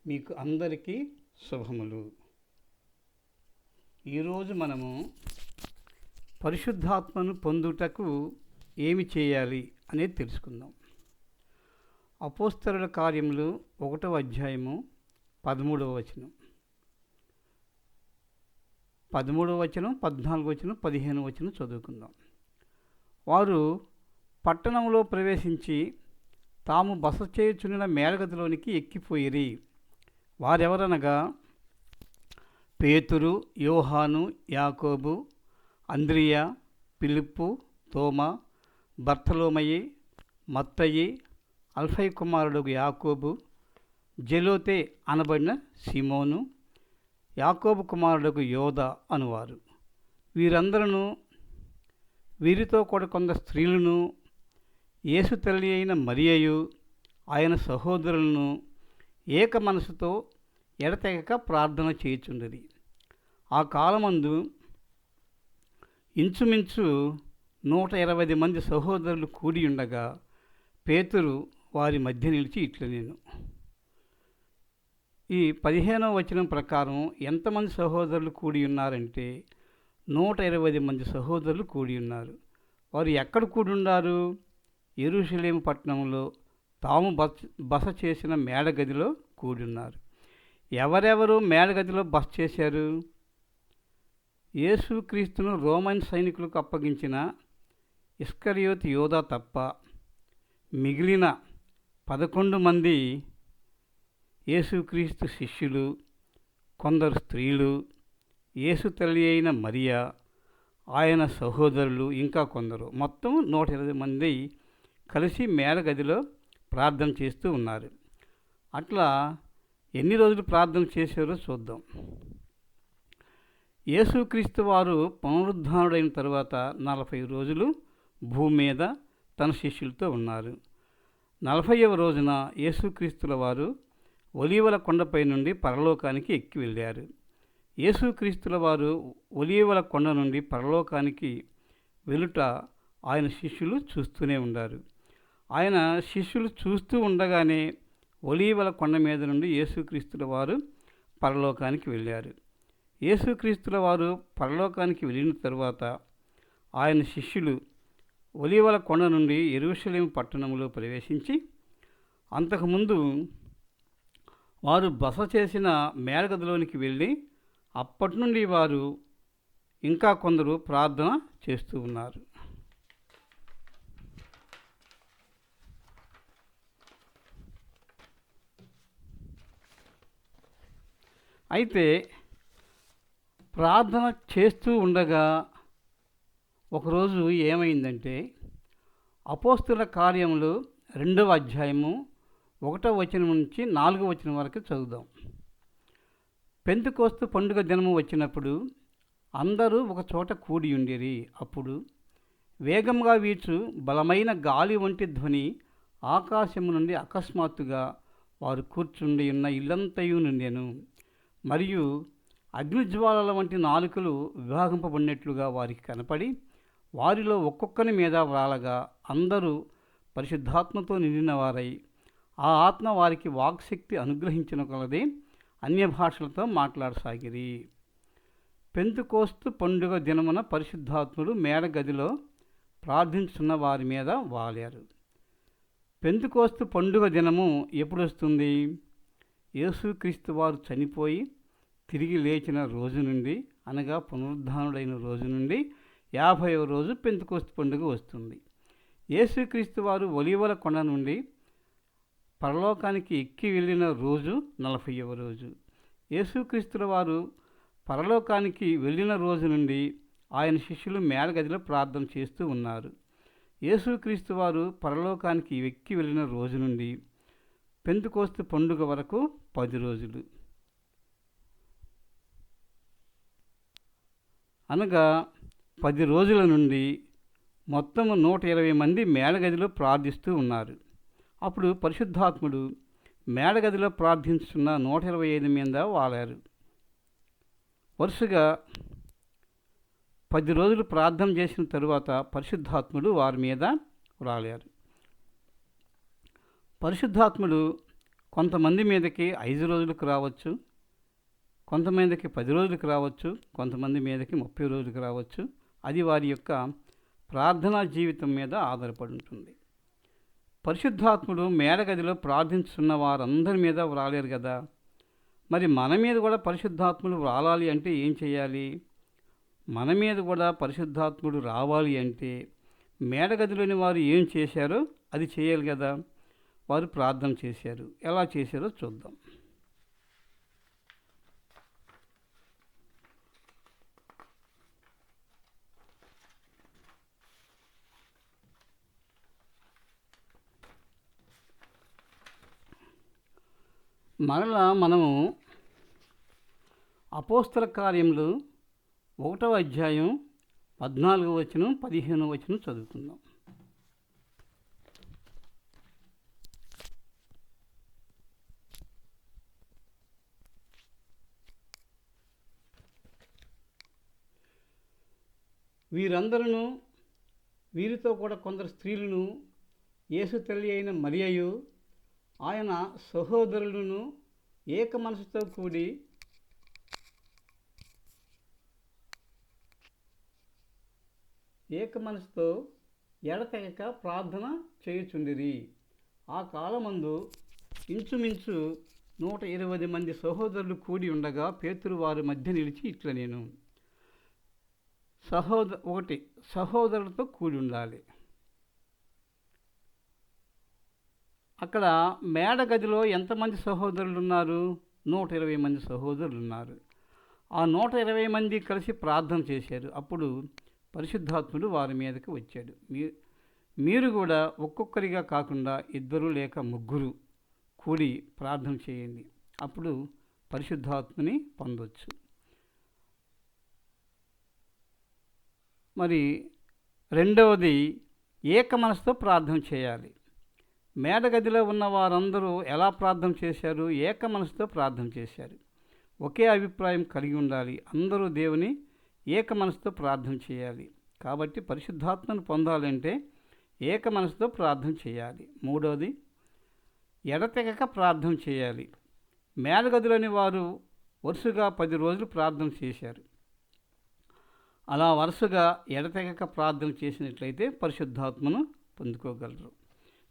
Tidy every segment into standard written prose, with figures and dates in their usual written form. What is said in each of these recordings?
మీకు అందరికీ శుభములు. ఈరోజు మనము పరిశుద్ధాత్మను పొందుటకు ఏమి చేయాలి అనేది తెలుసుకుందాం. అపోస్తలుల కార్యములు 1వ అధ్యాయము 13వ వచనం, 13వ వచనం, 14వ వచనం, 15వ వచనం చదువుకుందాం. వారు పట్టణంలో ప్రవేశించి తాము బస చేయుచున్న మేడగదిలోనికి ఎక్కిపోయిరి. వారెవరనగా పేతురు, యోహాను, యాకోబు, అంద్రియ, ఫిలిప్పు, తోమా, బర్తలోమయి, మత్తయి, అల్ఫై కుమారుడు యాకోబు, జెలోతే అనబడిన సిమోను, యాకోబు కుమారుడు యోధ అనువారు. వీరందరూ వీరితో కూడా కొందరు స్త్రీలను, యేసు తల్లి అయిన మరియయు ఆయన సహోదరులను ఏక మనసుతో ఎడతెగక ప్రార్థన చేయుచుండేది. ఆ కాలమందు ఇంచుమించు 120 మంది సహోదరులు కూడి ఉండగా పేతురు వారి మధ్య నిలిచి ఇట్లనెను. ఈ 15వ వచనం ప్రకారం ఎంతమంది సహోదరులు కూడి ఉన్నారంటే 120 మంది సహోదరులు కూడి ఉన్నారు. వారు ఎక్కడ కూడి ఉన్నారు? యెరూషలేము పట్టణంలో తాము బస చేసిన మేడగదిలో కూడి ఉన్నారు. ఎవరెవరు మేడగదిలో బస చేశారు? యేసుక్రీస్తును రోమన్ సైనికులకు అప్పగించిన ఇస్కరియోతు యోధా తప్ప మిగిలిన 11 మంది యేసుక్రీస్తు శిష్యులు, కొందరు స్త్రీలు, యేసు తల్లి అయిన మరియా, ఆయన సహోదరులు, ఇంకా కొందరు, మొత్తం 120 మంది కలిసి మేడగదిలో ప్రార్థన చేస్తూ ఉన్నారు. అట్లా ఎన్ని రోజులు ప్రార్థన చేశారో చూద్దాం. యేసుక్రీస్తు వారు పునరుద్ధానుడైన తర్వాత 40 రోజులు భూమి మీద తన శిష్యులతో ఉన్నారు. 40వ రోజున యేసుక్రీస్తుల వారు ఒలీవల కొండపై నుండి పరలోకానికి ఎక్కి వెళ్ళారు. యేసుక్రీస్తుల వారు ఒలీవల కొండ నుండి పరలోకానికి వెలుట ఆయన శిష్యులు చూస్తూనే ఉన్నారు. ఆయన శిష్యులు చూస్తూ ఉండగానే ఒలీవల కొండ మీద నుండి యేసుక్రీస్తుల వారు పరలోకానికి వెళ్ళారు. యేసుక్రీస్తుల వారు పరలోకానికి వెళ్ళిన తరువాత ఆయన శిష్యులు ఒలీవల కొండ నుండి యెరూషలేము పట్టణంలో ప్రవేశించి అంతకుముందు వారు బస చేసిన మేడగదిలోనికి వెళ్ళి అప్పటి నుండి వారు ఇంకా కొందరు ప్రార్థన చేస్తూ ఉన్నారు. అయితే ప్రార్థన చేస్తూ ఉండగా ఒకరోజు ఏమైందంటే, అపోస్తలుల కార్యములు 2వ అధ్యాయము 1వ వచనం నుంచి 4వ వచనం వరకు చదువుదాం. పెంతెకొస్తు పండుగ దినము వచ్చినప్పుడు అందరూ ఒక చోట కూడి ఉండిరి. అప్పుడు వేగంగా వీచు బలమైన గాలి వంటి ధ్వని ఆకాశము నుండి అకస్మాత్తుగా వారు కూర్చుండి ఉన్న ఇల్లంతయు నిండెను. మరియు అగ్నిజ్వాలల వంటి నాలుకలు విభాగింపబడినట్లుగా వారికి కనపడి వారిలో ఒక్కొక్కని మీద వ్రాలగా అందరూ పరిశుద్ధాత్మతో నిండిన వారై ఆ ఆత్మ వారికి వాక్శక్తి అనుగ్రహించిన కొలది అన్య భాషలతో మాట్లాడసాగిరి. పెంతెకొస్తు పండుగ దినమున పరిశుద్ధాత్ముడు మేడగదిలో ప్రార్థించున్న వారి మీద వాలారు. పెంతెకొస్తు పండుగ దినము ఎప్పుడు వస్తుంది? యేసుక్రీస్తు వారు చనిపోయి తిరిగి లేచిన రోజు నుండి, అనగా పునరుద్ధానుడైన రోజు నుండి 50వ రోజు పెంతెకొస్తు పండుగ వస్తుంది. యేసుక్రీస్తు వారు ఒలీవల కొండ నుండి పరలోకానికి ఎక్కి వెళ్ళిన రోజు 40వ రోజు. యేసుక్రీస్తుల వారు పరలోకానికి వెళ్ళిన రోజు నుండి ఆయన శిష్యులు మేడగదిలో ప్రార్థన చేస్తూ ఉన్నారు. యేసుక్రీస్తు వారు పరలోకానికి ఎక్కి వెళ్ళిన రోజు నుండి పెంతెకొస్తు పండుగ వరకు 10 రోజులు, అనగా 10 రోజుల నుండి మొత్తం 120 మంది మేడగదిలో ప్రార్థిస్తూ ఉన్నారు. అప్పుడు పరిశుద్ధాత్ముడు మేడగదిలో ప్రార్థించుతున్న 125 మీద వాలారు. వరుసగా 10 రోజులు ప్రార్థన చేసిన తరువాత పరిశుద్ధాత్ముడు వారి మీద రాలారు. పరిశుద్ధాత్ముడు కొంతమంది మీదకి 5 రోజులకు రావచ్చు, కొంతమందికి 10 రోజులకు రావచ్చు, కొంతమంది మీదకి 30 రోజులకు రావచ్చు. అది వారి యొక్క ప్రార్థనా జీవితం మీద ఆధారపడి ఉంటుంది. పరిశుద్ధాత్ముడు మేడగదిలో ప్రార్థించుతున్న వారందరి మీద వ్రాలేరు కదా. మరి మన మీద కూడా పరిశుద్ధాత్ముడు వ్రాలాలి అంటే ఏం చేయాలి? మన మీద కూడా పరిశుద్ధాత్ముడు రావాలి అంటే మేడగదిలోని వారు ఏం చేశారో అది చేయాలి కదా. వారు ప్రార్థన చేశారు. ఎలా చేశారో చూద్దాం. మరలా మనము అపోస్తల కార్యములు 1వ అధ్యాయం 14వ వచనం 15వ వచనం చదువుకుందాం. వీరందరూ వీరితో కూడా కొందరు స్త్రీలను యేసు తల్లి అయిన మరియయు ఆయన సహోదరులను ఏక మనసుతో కూడి ఎడతెగక ప్రార్థన చేయుచుండిరి. ఆ కాలమందు ఇంచుమించు 120 మంది సహోదరులు కూడి ఉండగా పేతురు వారి మధ్య నిలిచి ఇట్లా నేను సహోదరులతో కూడి ఉండాలి. అక్కడ మేడగదిలో ఎంతమంది సహోదరులు ఉన్నారు? 120 మంది సహోదరులు ఉన్నారు. ఆ 120 మంది కలిసి ప్రార్థన చేశారు. అప్పుడు పరిశుద్ధాత్ముడు వారి మీదకి వచ్చాడు. మీరు కూడా ఒక్కొక్కరిగా కాకుండా 2 లేక 3 కూడి ప్రార్థన చేయండి. అప్పుడు పరిశుద్ధాత్మని పొందవచ్చు. మరి రెండవది ఏక మనసుతో ప్రార్థన చేయాలి. మేడగదిలో ఉన్న వారందరూ ఎలా ప్రార్థన చేశారు? ఏక మనసుతో ప్రార్థన చేశారు. ఒకే అభిప్రాయం కలిగి ఉండాలి. అందరూ దేవుని ఏక మనసుతో ప్రార్థన చేయాలి. కాబట్టి పరిశుద్ధాత్మను పొందాలంటే ఏక మనసుతో ప్రార్థన చేయాలి. మూడవది ఎడతెగక ప్రార్థన చేయాలి. మేడగదిలోని వారు వరుసగా 10 రోజులు ప్రార్థన చేశారు. అలా వరుసగా ఎడతెగక ప్రార్థన చేసినట్లయితే పరిశుద్ధాత్మను పొందుకోగలరు.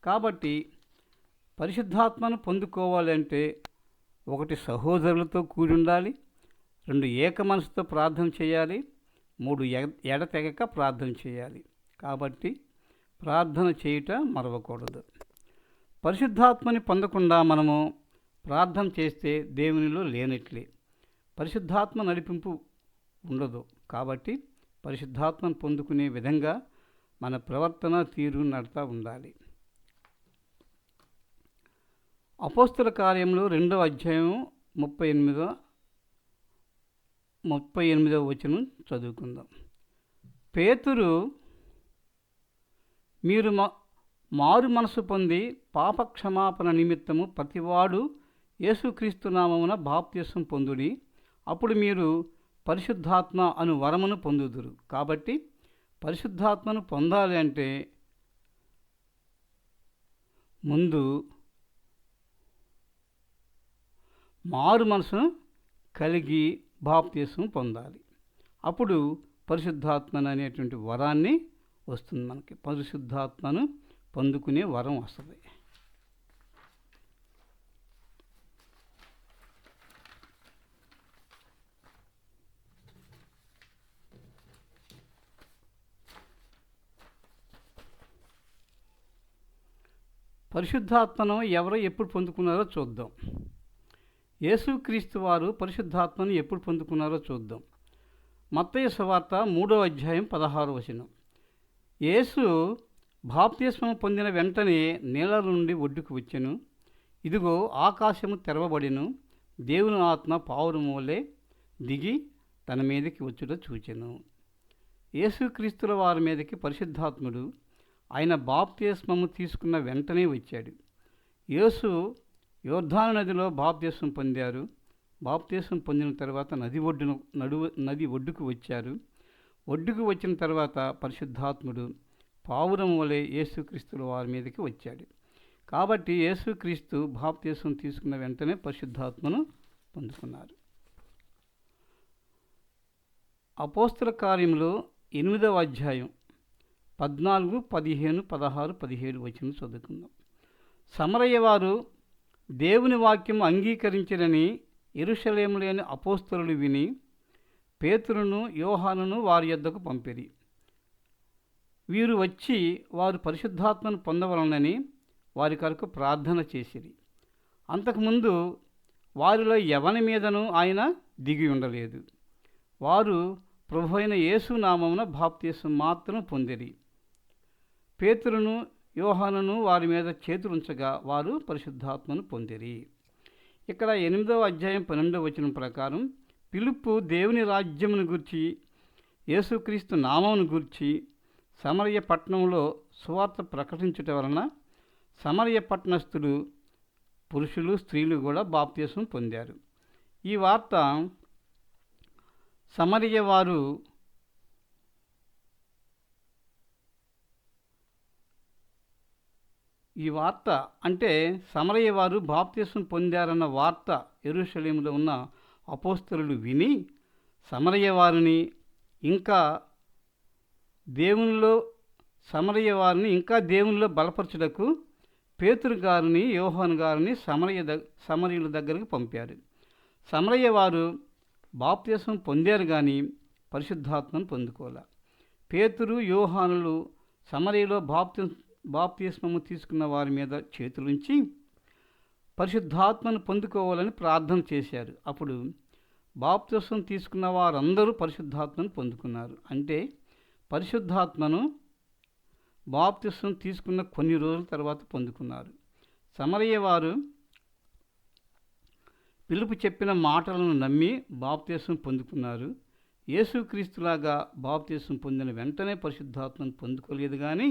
కాబట్టి పరిశుద్ధాత్మను పొందుకోవాలంటే 1 సహోదరులతో కూడి ఉండాలి, 2 ఏక మనసుతో ప్రార్థన చేయాలి, 3 ఎడతెగక ప్రార్థన చేయాలి. కాబట్టి ప్రార్థన చేయుట మరవకూడదు. పరిశుద్ధాత్మని పొందకుండా మనము ప్రార్థన చేస్తే దేవునిలో లేనట్లే. పరిశుద్ధాత్మ నడిపింపు ఉండదు. కాబట్టి పరిశుద్ధాత్మను పొందుకునే విధంగా మన ప్రవర్తన తీరు నడత ఉండాలి. అపోస్తల కార్యములు 2వ అధ్యాయం 38వ వచనం చదువుకుందాం. పేతురు, మీరు మారు మనసు పొంది పాప క్షమాపణ నిమిత్తము ప్రతివాడు యేసుక్రీస్తు నామమున బాప్తిసం పొందుడి, అప్పుడు మీరు పరిశుద్ధాత్మ అను వరమును పొందుదురు. కాబట్టి పరిశుద్ధాత్మను పొందాలి అంటే ముందు మారు మనసును కలిగి బాప్తిసం పొందాలి. అప్పుడు పరిశుద్ధాత్మ అనేటువంటి వరాన్ని వస్తుంది. మనకి పరిశుద్ధాత్మను పొందుకునే వరం వస్తుంది. పరిశుద్ధాత్మను ఎవరు ఎప్పుడు పొందుకున్నారో చూద్దాం. యేసుక్రీస్తు వారు పరిశుద్ధాత్మను ఎప్పుడు పొందుకున్నారో చూద్దాం. మత్తయి సువార్త 3వ అధ్యాయం 16వ వచనం. యేసు బాప్తిస్మం పొందిన వెంటనే నీళ్ళ నుండి ఒడ్డుకు వచ్చెను. ఇదిగో ఆకాశము తెరవబడెను, దేవుని ఆత్మ పావురము వలె దిగి తన మీదకి వచ్చుట చూచెను. యేసుక్రీస్తుల వారి మీదకి పరిశుద్ధాత్ముడు ఆయన బాప్తిస్మము తీసుకున్న వెంటనే వచ్చాడు. యేసు యోర్దాను నదిలో బాప్తిస్మం పొందారు. బాప్తిస్మం పొందిన తర్వాత నది ఒడ్డుకు వచ్చారు. ఒడ్డుకు వచ్చిన తర్వాత పరిశుద్ధాత్ముడు పావురం వలె యేసుక్రీస్తుల వారి మీదకి వచ్చాడు. కాబట్టి యేసుక్రీస్తు బాప్తీసం తీసుకున్న వెంటనే పరిశుద్ధాత్మను పొందుకున్నారు. అపోస్తల కార్యములు 8వ అధ్యాయం 14, 15, 16, 17 వచనం చదువుకుందాం. సమరయ్య వారు దేవుని వాక్యం అంగీకరించినని యెరూషలేములోని అపోస్తలులు విని పేతురును యోహానును వారి యొద్దకు పంపిరి. వీరు వచ్చి వారు పరిశుద్ధాత్మను పొందవలనని వారి కొరకు ప్రార్థన చేసిరి. అంతకుముందు వారిలో ఎవని మీదనూ ఆయన దిగి ఉండలేదు. వారు ప్రభు అయిన యేసు నామమున బాప్తీసం మాత్రం పొందిరి. పేతురును యోహానును వారి మీద చేతులుంచగా వారు పరిశుద్ధాత్మను పొందిరి. ఇక్కడ 8వ అధ్యాయం 12వ వచనం ప్రకారం ఫిలిప్పు దేవుని రాజ్యమును గూర్చి యేసుక్రీస్తు నామమును గూర్చి సమరయ పట్టణంలో సువార్త ప్రకటించుట వలన సమరయ పట్టణస్థులు పురుషులు స్త్రీలు కూడా బాప్తీసం పొందారు. ఈ వార్త సమరయ వారు అంటే సమరయ వారు బాప్తీసం పొందారన్న వార్త యెరూషలేములో ఉన్న అపోస్తలులు విని సమరయ వారిని ఇంకా దేవునిలో బలపరచుటకు పేతురు గారిని యోహాను గారిని సమరయుల దగ్గరకు పంపారు. సమరయ వారు బాప్తీసం పొందారు కానీ పరిశుద్ధాత్మను పొందుకోలే. పేతురు యోహానులు సమరయలో బాప్తిస్మము తీసుకున్న వారి మీద చేతులుంచి పరిశుద్ధాత్మను పొందుకోవాలని ప్రార్థన చేశారు. అప్పుడు బాప్తిస్మం తీసుకున్న వారందరూ పరిశుద్ధాత్మను పొందుకున్నారు. అంటే పరిశుద్ధాత్మను బాప్తిస్మం తీసుకున్న కొన్ని రోజుల తర్వాత పొందుకున్నారు. సమరయ వారు పిలుపు చెప్పిన మాటలను నమ్మి బాప్తిస్మం పొందుకున్నారు. యేసుక్రీస్తులాగా బాప్తిస్మం పొందిన వెంటనే పరిశుద్ధాత్మను పొందుకోలేదు కానీ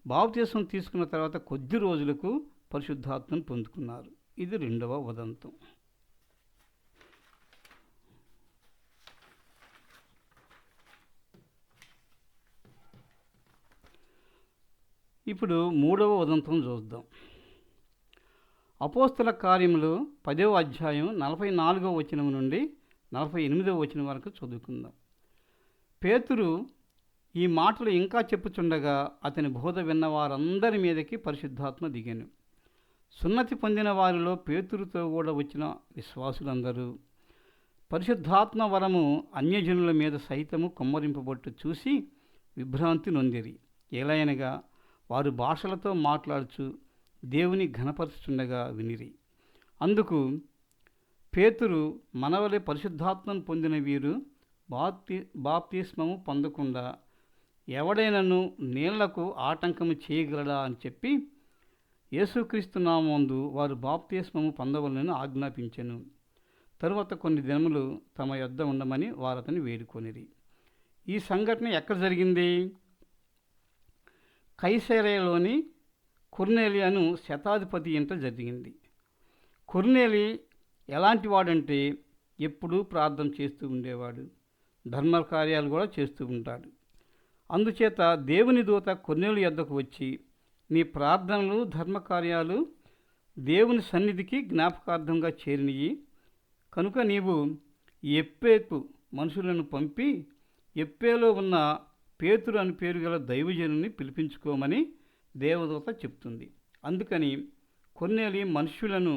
బాప్తిస్మం తీసుకున్న తర్వాత కొద్ది రోజులకు పరిశుద్ధాత్మను పొందుకున్నారు. ఇది 2వ ఉదంతం. ఇప్పుడు 3వ ఉదంతం చూద్దాం. అపోస్తల కార్యములు 10వ అధ్యాయం 44వ వచనం నుండి 48వ వచనం వరకు చదువుకుందాం. పేతురు ఈ మాటలు ఇంకా చెప్పుచుండగా అతని బోధ విన్న వారందరి మీదకి పరిశుద్ధాత్మ దిగాను. సున్నతి పొందిన వారిలో పేతురుతో కూడా వచ్చిన విశ్వాసులందరూ పరిశుద్ధాత్మ వరము అన్యజనుల మీద సైతము కుమ్మరింపబట్టు చూసి విభ్రాంతి నొందిరి. ఏలయనగా వారు భాషలతో మాట్లాడుచు దేవుని ఘనపరచుచుండగా వినిరి. అందుకు పేతురు, మనవలే పరిశుద్ధాత్మను పొందిన వీరు బాప్తిస్మము పొందకుండా ఎవడైనను నీళ్లకు ఆటంకము చేయగలడా అని చెప్పి యేసుక్రీస్తు నామముందు వారు బాప్తిస్మము పొందవలనని ఆజ్ఞాపించెను. తరువాత కొన్ని దినములు తమ యొద్ద ఉండమని వారతని వేడుకొనిరి. ఈ సంఘటన ఎక్కడ జరిగింది? కైసరయలోని కొర్నేలి అను శతాధిపతి ఇంట జరిగింది. కొర్నేలి ఎలాంటి వాడంటే ఎప్పుడూ ప్రార్థన చేస్తూ ఉండేవాడు, ధర్మకార్యాలు కూడా చేస్తూ ఉంటాడు. అందుచేత దేవుని దూత కొర్నేలి యొద్దకు వచ్చి, నీ ప్రార్థనలు ధర్మకార్యాలు దేవుని సన్నిధికి జ్ఞాపకార్థంగా చేరినయి కనుక నీవు ఎప్పేకు మనుషులను పంపి ఎప్పేలో ఉన్న పేతురు అని పేరు గల దైవజనుని పిలిపించుకోమని దేవదూత చెప్తుంది. అందుకని కొర్నేలి మనుషులను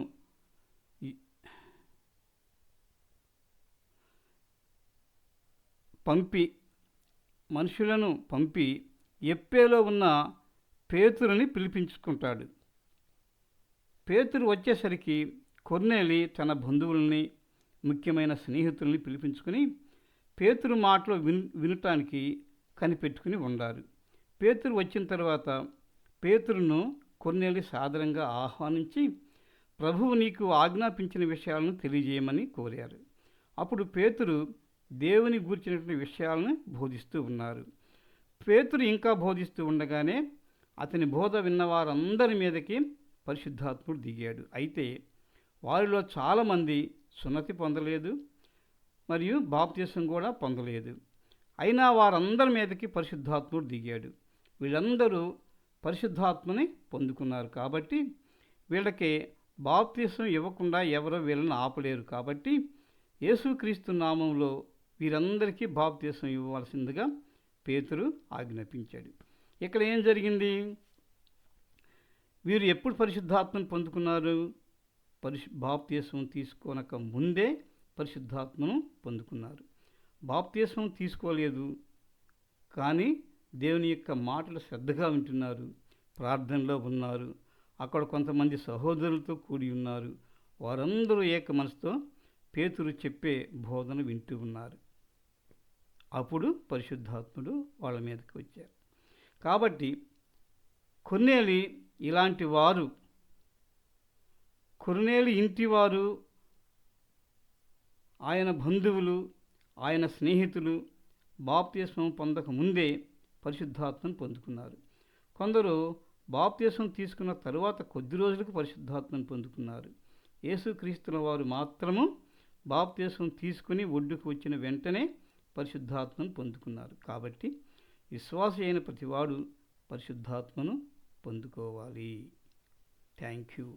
పంపి ఎప్పేలో ఉన్న పేతురుని పిలిపించుకుంటాడు. పేతురు వచ్చేసరికి కొర్నేలి తన బంధువుల్ని, ముఖ్యమైన స్నేహితుల్ని పిలిపించుకుని పేతురు మాటలు వినటానికి కనిపెట్టుకుని ఉండారు. పేతురు వచ్చిన తర్వాత పేతురును కొర్నేలి సాదరంగా ఆహ్వానించి ప్రభువు నీకు ఆజ్ఞాపించిన విషయాలను తెలియజేయమని కోరారు. అప్పుడు పేతురు దేవుని గూర్చినటువంటి విషయాలను బోధిస్తూ ఉన్నారు. పేతురు ఇంకా బోధిస్తూ ఉండగానే అతని బోధ విన్న వారందరి మీదకి పరిశుద్ధాత్ముడు దిగాడు. అయితే వారిలో చాలామంది సున్నతి పొందలేదు మరియు బాప్తిసం కూడా పొందలేదు. అయినా వారందరి మీదకి పరిశుద్ధాత్ముడు దిగాడు. వీళ్ళందరూ పరిశుద్ధాత్మని పొందుకున్నారు. కాబట్టి వీళ్ళకి బాప్తీసం ఇవ్వకుండా ఎవరో వీళ్ళని ఆపలేరు. కాబట్టి యేసుక్రీస్తు నామంలో వీరందరికీ బాప్తీసం ఇవ్వవలసిందిగా పేతురు ఆజ్ఞాపించాడు. ఇక్కడ ఏం జరిగింది? వీరు ఎప్పుడు పరిశుద్ధాత్మను పొందుకున్నారు? బాప్తీసం తీసుకోనక ముందే పరిశుద్ధాత్మను పొందుకున్నారు. బాప్తీసం తీసుకోలేదు, కానీ దేవుని యొక్క మాటలు శ్రద్ధగా వింటున్నారు, ప్రార్థనలో ఉన్నారు, అక్కడ కొంతమంది సహోదరులతో కూడి ఉన్నారు. వారందరూ ఏక మనసుతో పేతురు చెప్పే బోధన వింటూ ఉన్నారు. అప్పుడు పరిశుద్ధాత్ముడు వాళ్ళ మీదకి వచ్చారు. కాబట్టి కొర్నేలి ఇలాంటి వారు, కొర్నేలి ఇంటివారు, ఆయన బంధువులు, ఆయన స్నేహితులు బాప్తిస్మం పొందక ముందే పరిశుద్ధాత్మను పొందుకున్నారు. కొందరు బాప్తిస్మం తీసుకున్న తరువాత కొద్ది రోజులకు పరిశుద్ధాత్మను పొందుకున్నారు. యేసుక్రీస్తుల వారు మాత్రము బాప్తిస్మం తీసుకుని ఒడ్డుకు వచ్చిన వెంటనే పరిశుద్ధాత్మను పొందుకున్నారు. కాబట్టి విశ్వాసి అయిన ప్రతివాడు పరిశుద్ధాత్మను పొందుకోవాలి. Thank you.